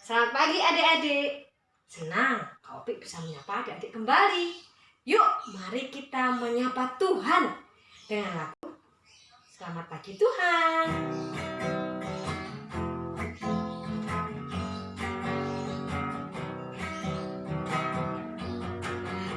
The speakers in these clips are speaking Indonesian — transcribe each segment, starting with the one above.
Selamat pagi adik-adik. Senang Kak Opi bisa menyapa adik-adik kembali. Yuk, mari kita menyapa Tuhan dengan lagu Selamat Pagi Tuhan.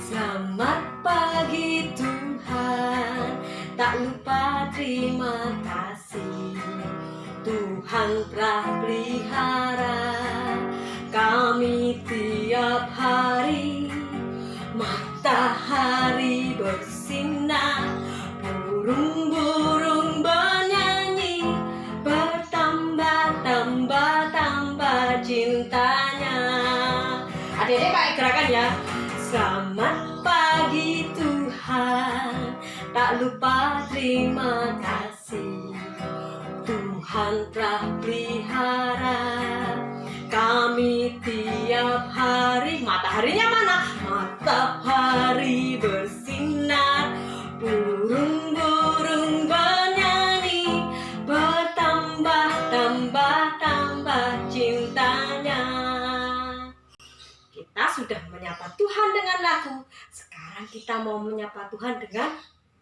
Selamat pagi Tuhan, tak lupa terima kasih. Tuhan telah pelihara kami tiap hari. Matahari bersinar, burung-burung bernyanyi, bertambah-tambah cintanya. Adik-adik pakai gerakan ya. Selamat pagi Tuhan, tak lupa terima kasih. Tuhan telah pelihara kami tiap hari. Mataharinya mana? Matahari bersinar, burung-burung bernyanyi, bertambah-tambah cintanya. Kita sudah menyapa Tuhan dengan lagu. Sekarang kita mau menyapa Tuhan dengan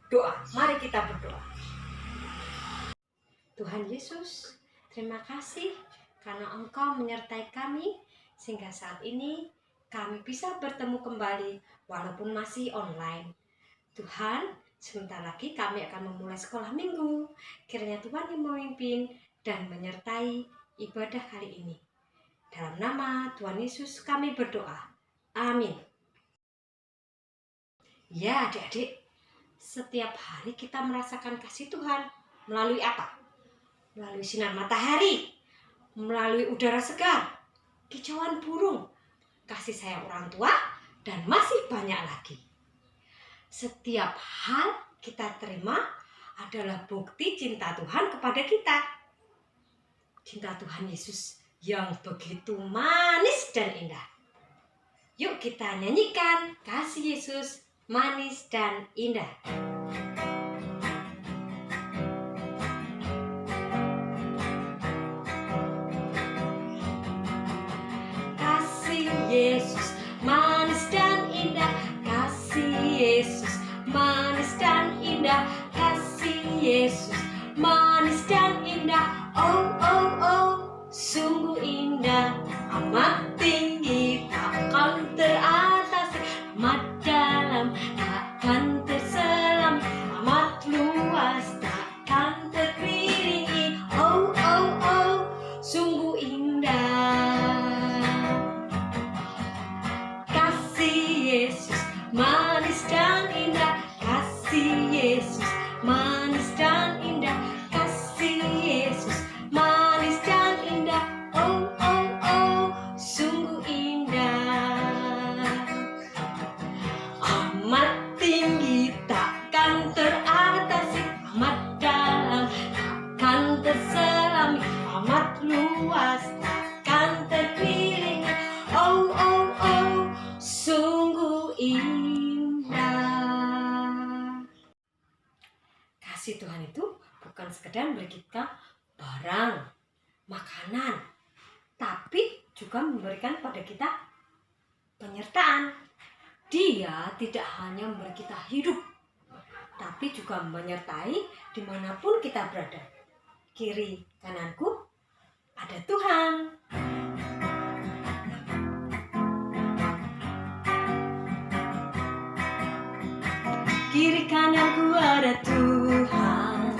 doa. Mari kita berdoa. Tuhan Yesus, terima kasih karena Engkau menyertai kami sehingga saat ini kami bisa bertemu kembali walaupun masih online. Tuhan, sebentar lagi kami akan memulai sekolah minggu. Kiranya Tuhan yang memimpin dan menyertai ibadah kali ini. Dalam nama Tuhan Yesus kami berdoa. Amin. Ya adik-adik, setiap hari kita merasakan kasih Tuhan. Melalui apa? Melalui sinar matahari, melalui udara segar, kicauan burung, kasih sayang orang tua, dan masih banyak lagi. Setiap hal kita terima adalah bukti cinta Tuhan kepada kita. Cinta Tuhan Yesus yang begitu manis dan indah. Yuk kita nyanyikan kasih Yesus manis dan indah. Yesus manis dan indah, kasih Yesus manis dan indah, kasih Yesus manis dan indah. Oh oh oh, sungguh indah, amat tinggi takkan teratasi, amat dalam takkan terselam, amat luas takkan terkelilingi. Oh oh oh, sungguh indah. Yesus manis dan indah, kasih Yesus manis dan indah, kasih Yesus manis dan indah. Oh oh oh, sungguh indah. Amat tinggi takkan teratasi, amat dalam takkan terselami, amat luas takkan terkelilingi. Oh oh oh, sungguh indah. Kasih Tuhan itu bukan sekedar memberi kita barang, makanan, tapi juga memberikan pada kita penyertaan. Dia tidak hanya memberi kita hidup, tapi juga menyertai dimanapun kita berada. Kiri kananku ada Tuhan. Kiri kananku ada Tuhan,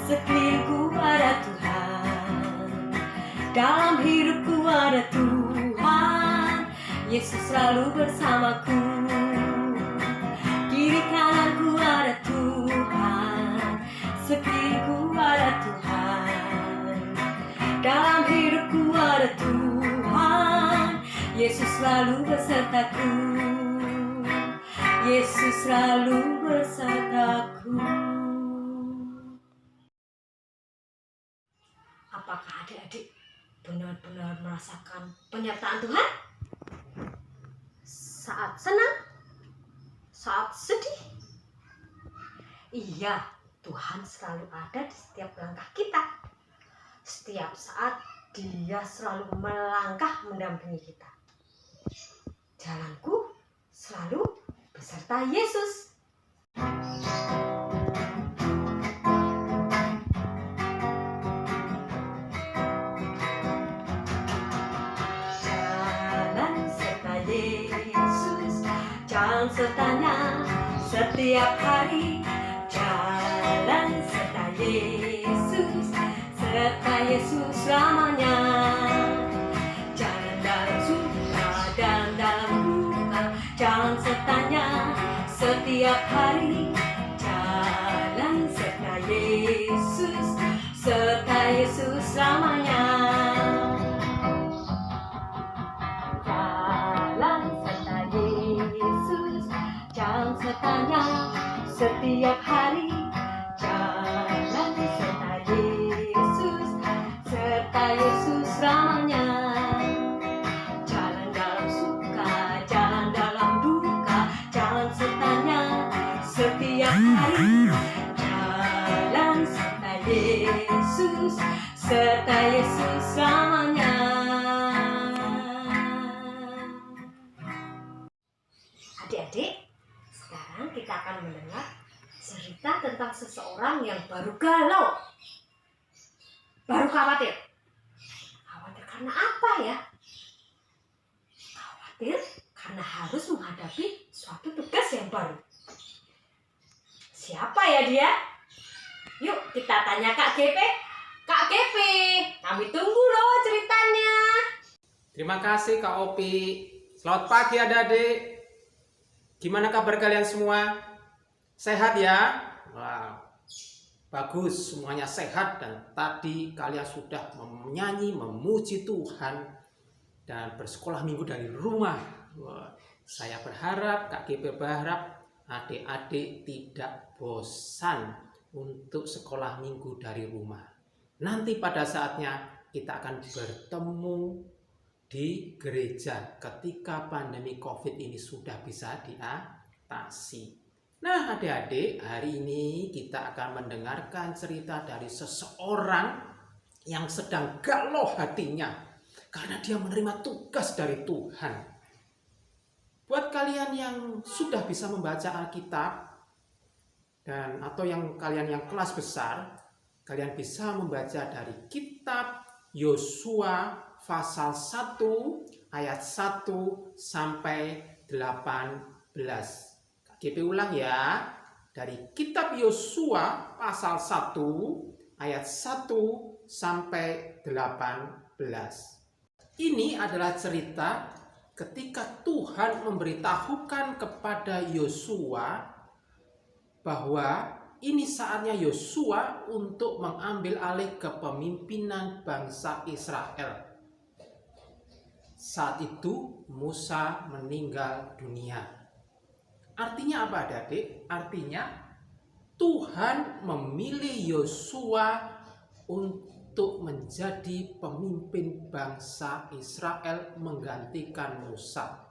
sekelilingku ada Tuhan, dalam hidupku ada Tuhan, Yesus selalu bersamaku. Kiri kananku ada Tuhan, sekelilingku ada Tuhan, dalam hidupku ada Tuhan, Yesus selalu besertaku. Yesus selalu besertaku. Apakah adik-adik benar-benar merasakan penyertaan Tuhan? Saat senang? Saat sedih? Iya, Tuhan selalu ada di setiap langkah kita. Setiap saat Dia selalu melangkah mendampingi kita. Jalanku selalu beserta Yesus. Jalan serta Yesus, jalan sertanya setiap hari. Jalan serta Yesus, serta Yesus selamanya. Jalan dalam suka dan dalam duka, jalan sertanya setiap hari. Jalan serta Yesus, serta Yesus selamanya. Jalan serta Yesus, jalan sertanya setiap hari. Jalan serta Yesus, serta Yesus selamanya. Jalan dalam suka, jalan dalam duka, jalan sertanya setiap hari. Jalan serta Yesus, serta Yesus selamanya. Adik-adik, sekarang kita akan mendengar cerita tentang seseorang yang baru galau, baru khawatir. Khawatir karena apa ya? Khawatir karena harus menghadapi suatu tugas yang baru. Siapa ya dia? Yuk kita tanya Kak GP. Kak GP, kami tunggu loh ceritanya. Terima kasih Kak Opi. Selamat pagi adik-adik. Gimana kabar kalian semua? Sehat ya? Wow. Bagus, semuanya sehat. Dan tadi kalian sudah menyanyi, memuji Tuhan dan bersekolah minggu dari rumah. Wow. Saya berharap, Kak GP berharap adik-adik tidak bosan untuk sekolah minggu dari rumah. Nanti pada saatnya kita akan bertemu di gereja ketika pandemi COVID ini sudah bisa diatasi. Nah adik-adik, hari ini kita akan mendengarkan cerita dari seseorang yang sedang galau hatinya karena dia menerima tugas dari Tuhan. Buat kalian yang sudah bisa membaca Alkitab dan atau kalian yang kelas besar, kalian bisa membaca dari kitab Yosua pasal 1 ayat 1 sampai 18. GP ulang ya. Dari kitab Yosua pasal 1 ayat 1 sampai 18. Ini adalah cerita ketika Tuhan memberitahukan kepada Yosua bahwa ini saatnya Yosua untuk mengambil alih kepemimpinan bangsa Israel. Saat itu Musa meninggal dunia. Artinya apa adik-adik? Artinya Tuhan memilih Yosua untuk menjadi pemimpin bangsa Israel menggantikan Musa.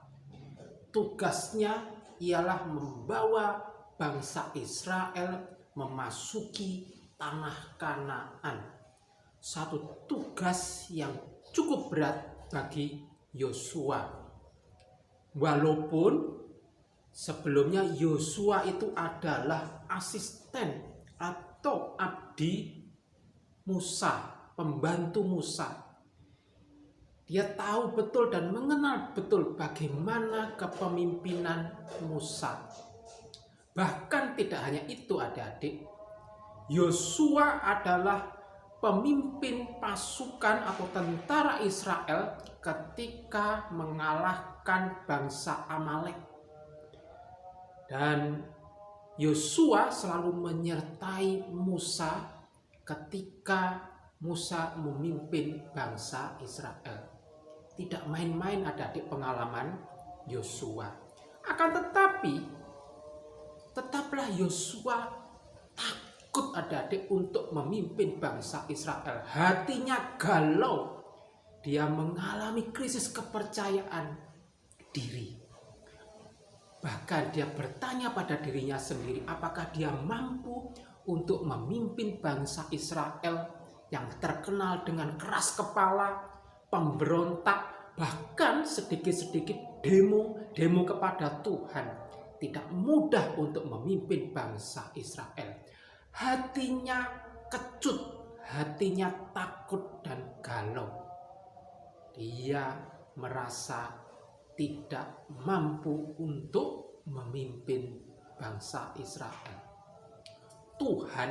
Tugasnya ialah membawa bangsa Israel memasuki tanah Kanaan. Satu tugas yang cukup berat bagi Yosua. Walaupun sebelumnya Yosua itu adalah asisten atau abdi Musa, pembantu Musa. Dia tahu betul dan mengenal betul bagaimana kepemimpinan Musa. Bahkan tidak hanya itu adik-adik, Yosua adalah pemimpin pasukan atau tentara Israel ketika mengalahkan bangsa Amalek. Dan Yosua selalu menyertai Musa ketika Musa memimpin bangsa Israel. Tidak main-main adik-adik pengalaman Yosua. Akan tetapi, tetaplah Yosua takut adik-adik untuk memimpin bangsa Israel. Hatinya galau. Dia mengalami krisis kepercayaan diri. Bahkan dia bertanya pada dirinya sendiri apakah dia mampu untuk memimpin bangsa Israel yang terkenal dengan keras kepala, pemberontak, bahkan sedikit-sedikit demo kepada Tuhan, tidak mudah untuk memimpin bangsa Israel. Hatinya kecut, hatinya takut dan galau. Dia merasa tidak mampu untuk memimpin bangsa Israel. Tuhan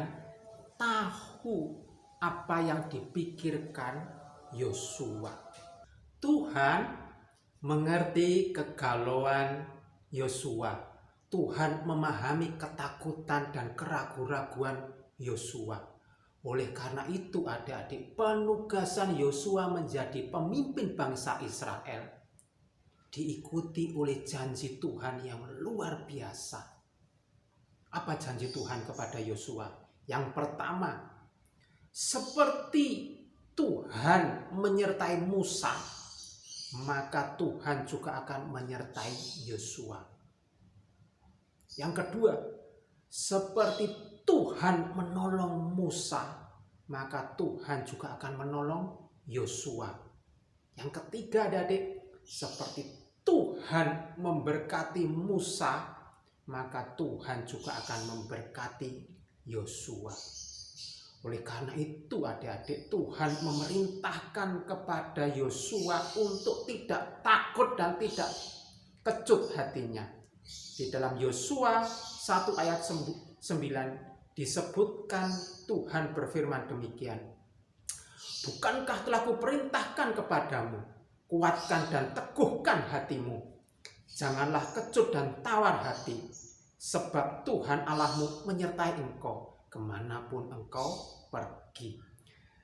tahu apa yang dipikirkan Yosua. Tuhan mengerti kegalauan Yosua. Tuhan memahami ketakutan dan keraguan-raguan Yosua. Oleh karena itu, adik-adik, penugasan Yosua menjadi pemimpin bangsa Israel diikuti oleh janji Tuhan yang luar biasa. Apa janji Tuhan kepada Yosua? Yang pertama, seperti Tuhan menyertai Musa, maka Tuhan juga akan menyertai Yosua. Yang kedua, seperti Tuhan menolong Musa, maka Tuhan juga akan menolong Yosua. Yang ketiga, adik-adik, seperti Tuhan memberkati Musa, maka Tuhan juga akan memberkati Yosua. Oleh karena itu, adik-adik, Tuhan memerintahkan kepada Yosua untuk tidak takut dan tidak kecut hatinya. Di dalam Yosua 1 ayat 9 disebutkan Tuhan berfirman demikian. Bukankah telah kuperintahkan kepadamu, kuatkan dan teguhkan hatimu. Janganlah kecut dan tawar hati, sebab Tuhan Allahmu menyertai engkau kemanapun engkau pergi.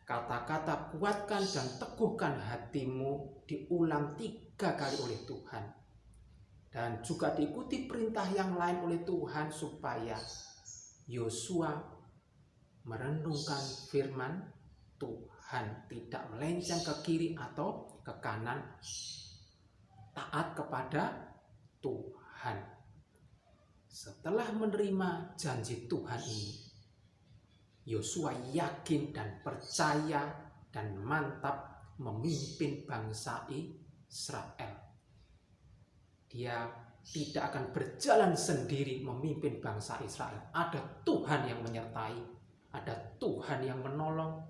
Kata-kata kuatkan dan teguhkan hatimu diulang 3 kali oleh Tuhan. Dan juga diikuti perintah yang lain oleh Tuhan supaya Yosua merenungkan firman Tuhan, tidak melenceng ke kiri atau ke kanan, taat kepada Tuhan. Setelah menerima janji Tuhan ini, Yosua yakin dan percaya dan mantap memimpin bangsa Israel. Dia tidak akan berjalan sendiri memimpin bangsa Israel. Ada Tuhan yang menyertai, ada Tuhan yang menolong,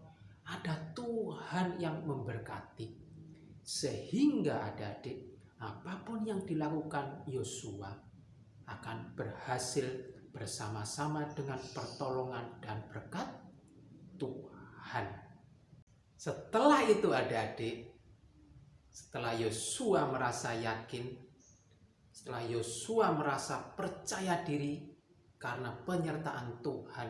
ada Tuhan yang memberkati. Sehingga adik-adik, apapun yang dilakukan Yosua akan berhasil bersama-sama dengan pertolongan dan berkat Tuhan. Setelah itu adik-adik, setelah Yosua merasa yakin, setelah Yosua merasa percaya diri karena penyertaan Tuhan,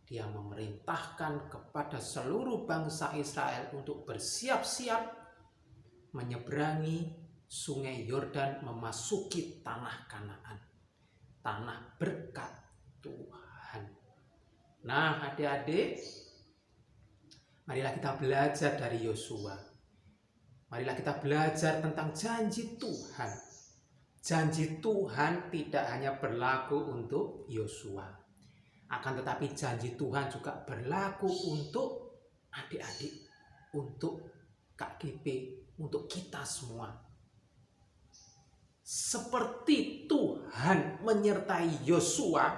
dia memerintahkan kepada seluruh bangsa Israel untuk bersiap-siap menyeberangi sungai Yordan memasuki tanah Kanaan, tanah berkat Tuhan. Nah, adik-adik, marilah kita belajar dari Yosua. Marilah kita belajar tentang janji Tuhan. Janji Tuhan tidak hanya berlaku untuk Yosua, akan tetapi janji Tuhan juga berlaku untuk adik-adik, untuk KGP, untuk kita semua. Seperti Tuhan menyertai Yosua,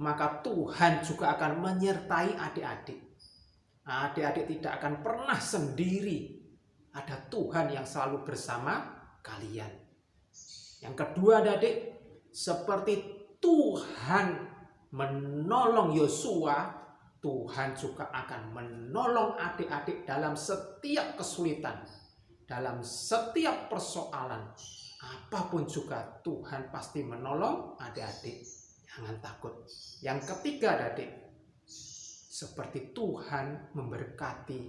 maka Tuhan juga akan menyertai adik-adik. Adik-adik tidak akan pernah sendiri. Ada Tuhan yang selalu bersama kalian. Yang kedua, adik-adik, seperti Tuhan menolong Yosua, Tuhan juga akan menolong adik-adik dalam setiap kesulitan, dalam setiap persoalan. Apapun juga Tuhan pasti menolong adik-adik. Jangan takut. Yang ketiga, adik-adik, seperti Tuhan memberkati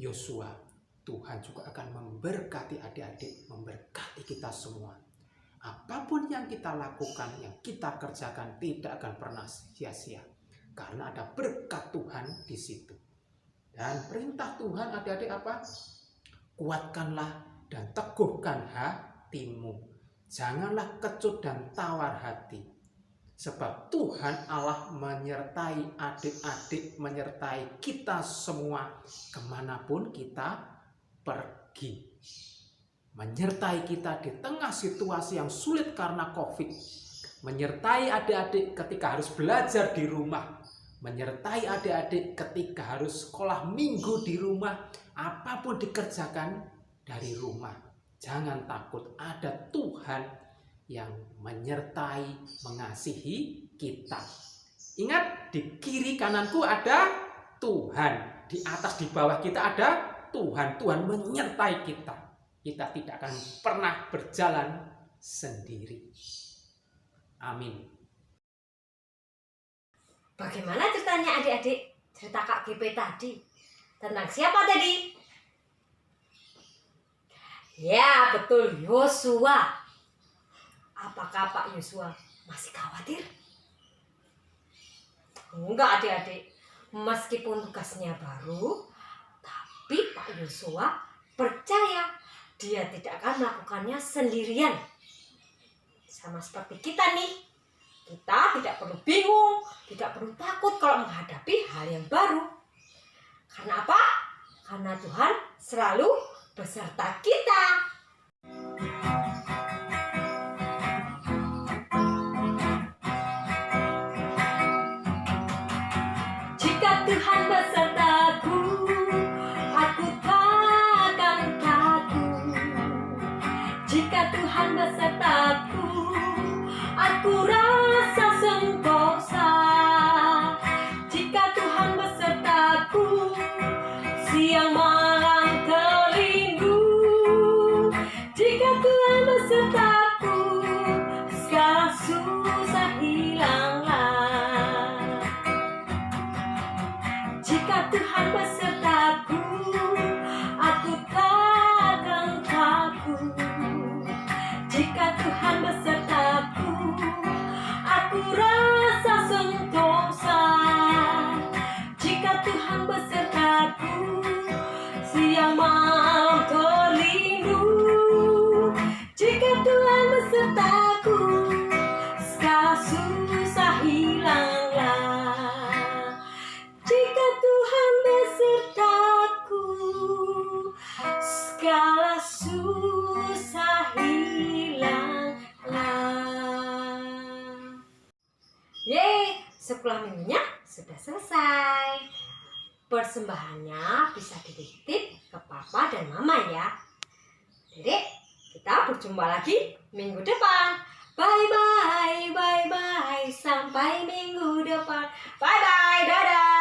Yosua, Tuhan juga akan memberkati adik-adik, memberkati kita semua. Apapun yang kita lakukan, yang kita kerjakan tidak akan pernah sia-sia. Karena ada berkat Tuhan di situ. Dan perintah Tuhan adik-adik apa? Kuatkanlah dan teguhkan hatimu. Janganlah kecut dan tawar hati. Sebab Tuhan Allah menyertai adik-adik, menyertai kita semua kemanapun kita pergi. Menyertai kita di tengah situasi yang sulit karena COVID. Menyertai adik-adik ketika harus belajar di rumah. Menyertai adik-adik ketika harus sekolah minggu di rumah. Apapun dikerjakan dari rumah. Jangan takut, ada Tuhan yang menyertai, mengasihi kita. Ingat, di kiri kananku ada Tuhan. Di atas, di bawah kita ada Tuhan. Tuhan menyertai kita. Kita tidak akan pernah berjalan sendiri. Amin. Bagaimana ceritanya adik-adik? Cerita Kak GP tadi. Tentang siapa tadi? Ya, betul, Yosua. Apakah Pak Yosua masih khawatir? Enggak adik-adik. Meskipun tugasnya baru, tapi Pak Yosua percaya dia tidak akan melakukannya sendirian. Sama seperti kita nih. Kita tidak perlu bingung, tidak perlu takut kalau menghadapi hal yang baru. Karena apa? Karena Tuhan selalu beserta kita. Jika Tuhan besertaku, aku takkan takut. Jika Tuhan besertaku, aku rasa sentosa. Jika Tuhan besertaku, siang malam terlindung. Jika Tuhan besertaku, segala susah hilanglah. Jika Tuhan besertaku, aku takkan takut. Jika Tuhan besertaku, aku rasa sentosa. Jika Tuhan besertaku, siang malam terlindung. Jika Tuhan besertaku, segala susah hilanglah. Jika Tuhan besertaku, segala susah hilanglah. Yeay, sekolah minggunya sudah selesai. Persembahannya bisa dititip ke papa dan mama ya. Dedek, kita berjumpa lagi minggu depan. Bye bye, bye bye, sampai minggu depan. Bye bye, dadah.